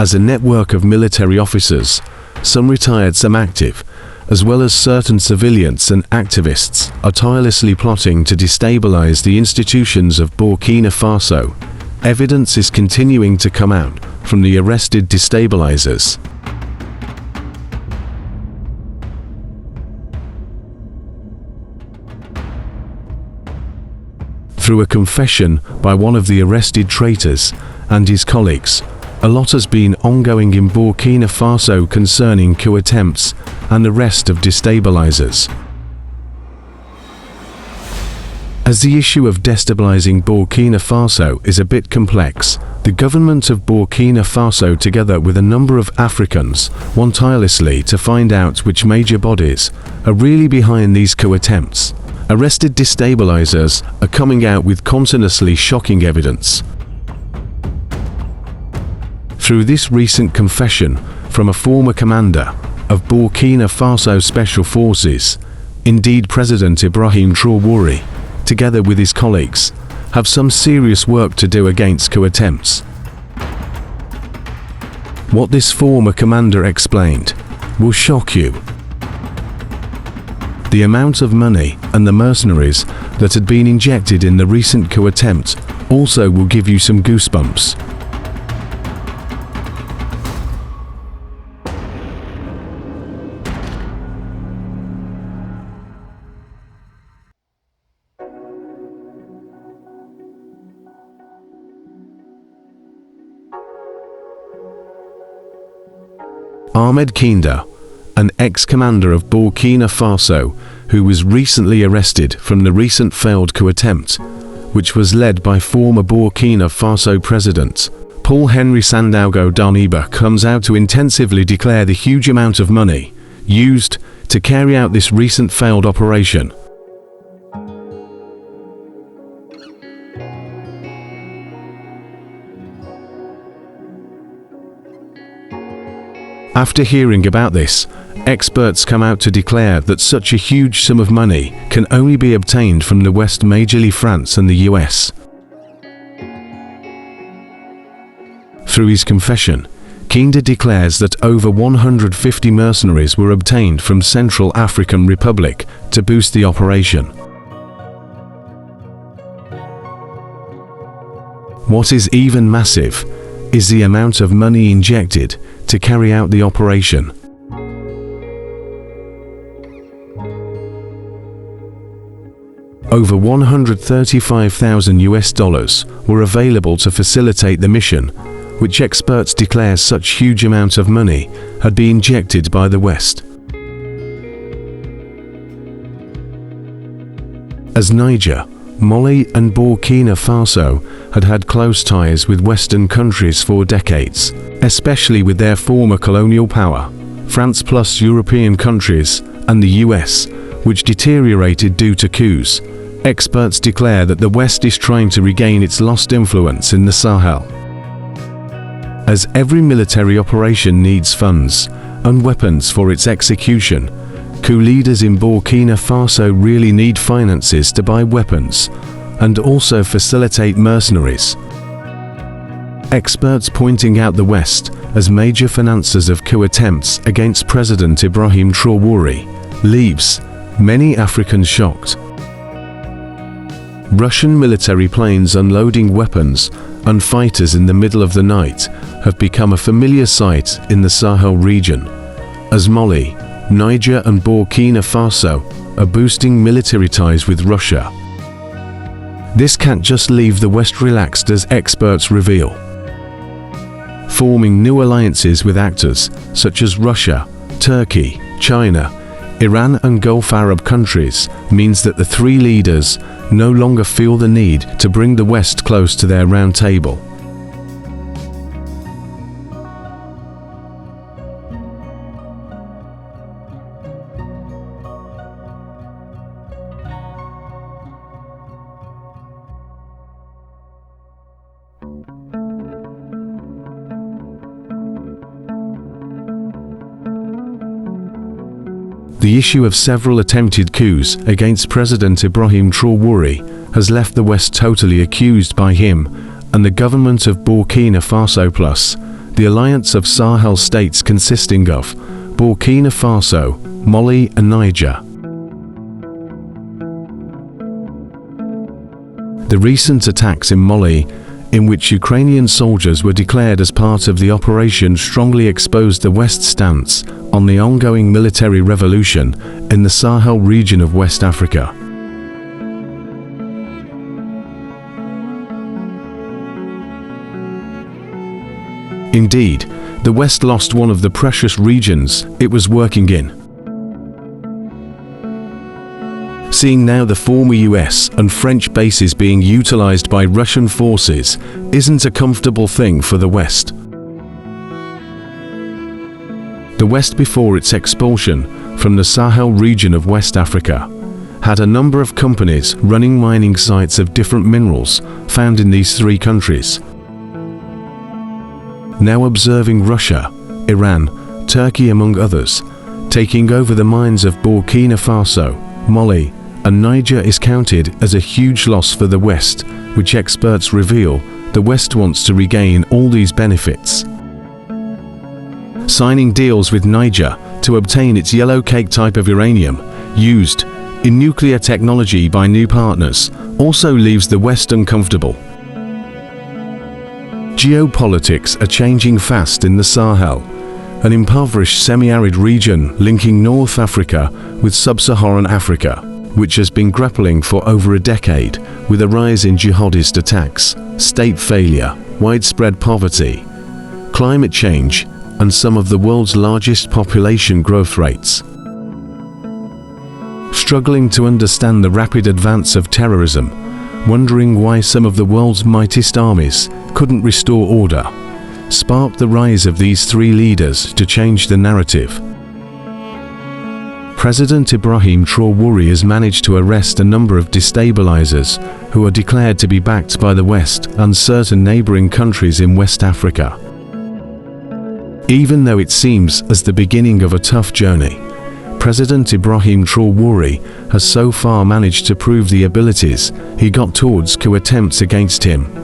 as a network of military officers, some retired, some active, as well as certain civilians and activists, are tirelessly plotting to destabilize the institutions of Burkina Faso. Evidence is continuing to come out from the arrested destabilizers. Through a confession by one of the arrested traitors and his colleagues, a lot has been ongoing in Burkina Faso concerning coup attempts and arrest of destabilizers. As the issue of destabilizing Burkina Faso is a bit complex, the government of Burkina Faso, together with a number of Africans, want tirelessly to find out which major bodies are really behind these coup attempts. Arrested destabilizers are coming out with continuously shocking evidence. Through this recent confession from a former commander of Burkina Faso Special Forces, indeed President Ibrahim Traore, together with his colleagues, have some serious work to do against coup attempts. What this former commander explained will shock you. The amount of money and the mercenaries that had been injected in the recent coup attempt also will give you some goosebumps. Ahmed Kinda, an ex-commander of Burkina Faso, who was recently arrested from the recent failed coup attempt, which was led by former Burkina Faso President Paul-Henri Sandaogo Damiba, comes out to intensively declare the huge amount of money used to carry out this recent failed operation. After hearing about this, experts come out to declare that such a huge sum of money can only be obtained from the West, majorly France and the US. Through his confession, Kinda declares that over 150 mercenaries were obtained from Central African Republic to boost the operation. What is even massive is the amount of money injected to carry out the operation. Over $135,000 were available to facilitate the mission, which experts declare such huge amount of money had been injected by the West. As Niger, Mali and Burkina Faso had had close ties with Western countries for decades, especially with their former colonial power, France plus European countries and the US, which deteriorated due to coups, experts declare that the West is trying to regain its lost influence in the Sahel. As every military operation needs funds and weapons for its execution, coup leaders in Burkina Faso really need finances to buy weapons and also facilitate mercenaries. Experts pointing out the West as major financiers of coup attempts against President Ibrahim Traore leaves many Africans shocked. Russian military planes unloading weapons and fighters in the middle of the night have become a familiar sight in the Sahel region, as Mali, Niger and Burkina Faso are boosting military ties with Russia. This can't just leave the West relaxed, as experts reveal. Forming new alliances with actors such as Russia, Turkey, China, Iran and Gulf Arab countries means that the three leaders no longer feel the need to bring the West close to their round table. The issue of several attempted coups against President Ibrahim Traore has left the West totally accused by him and the government of Burkina Faso plus the alliance of Sahel states consisting of Burkina Faso, Mali and Niger. The recent attacks in Mali, in which Ukrainian soldiers were declared as part of the operation, strongly exposed the West's stance on the ongoing military revolution in the Sahel region of West Africa. Indeed, the West lost one of the precious regions it was working in. Seeing now the former US and French bases being utilized by Russian forces isn't a comfortable thing for the West. The West, before its expulsion from the Sahel region of West Africa, had a number of companies running mining sites of different minerals found in these three countries. Now observing Russia, Iran, Turkey among others, taking over the mines of Burkina Faso, Mali and Niger is counted as a huge loss for the West, which experts reveal the West wants to regain all these benefits. Signing deals with Niger to obtain its yellow cake type of uranium used in nuclear technology by new partners also leaves the West uncomfortable. Geopolitics are changing fast in the Sahel, an impoverished semi-arid region linking North Africa with sub-Saharan Africa, which has been grappling for over a decade with a rise in jihadist attacks, state failure, widespread poverty, climate change, and some of the world's largest population growth rates. Struggling to understand the rapid advance of terrorism, wondering why some of the world's mightiest armies couldn't restore order, sparked the rise of these three leaders to change the narrative. President Ibrahim Traore has managed to arrest a number of destabilizers who are declared to be backed by the West and certain neighboring countries in West Africa. Even though it seems as the beginning of a tough journey, President Ibrahim Traore has so far managed to prove the abilities he got towards coup attempts against him.